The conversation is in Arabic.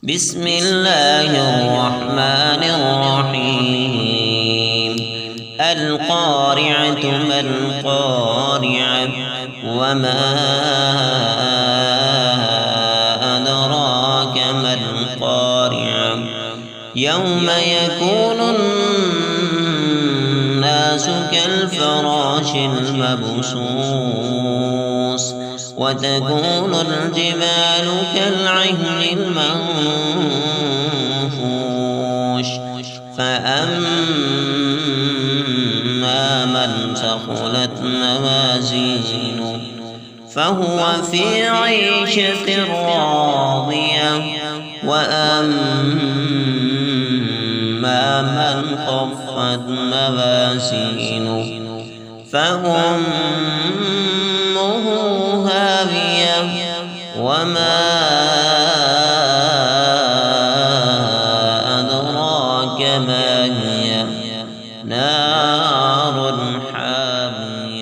بسم الله الرحمن الرحيم القارعة ما القارعة وما أدراك ما القارعة يوم يكون الناس كالفراش المبثوث وتكون الجبال كالعهن المنفوش فأما من ثقلت موازينه فهو في عيشة راضية وأما من خفت موازينه فأمه هاوية وما أدراك ما هي نار حامية.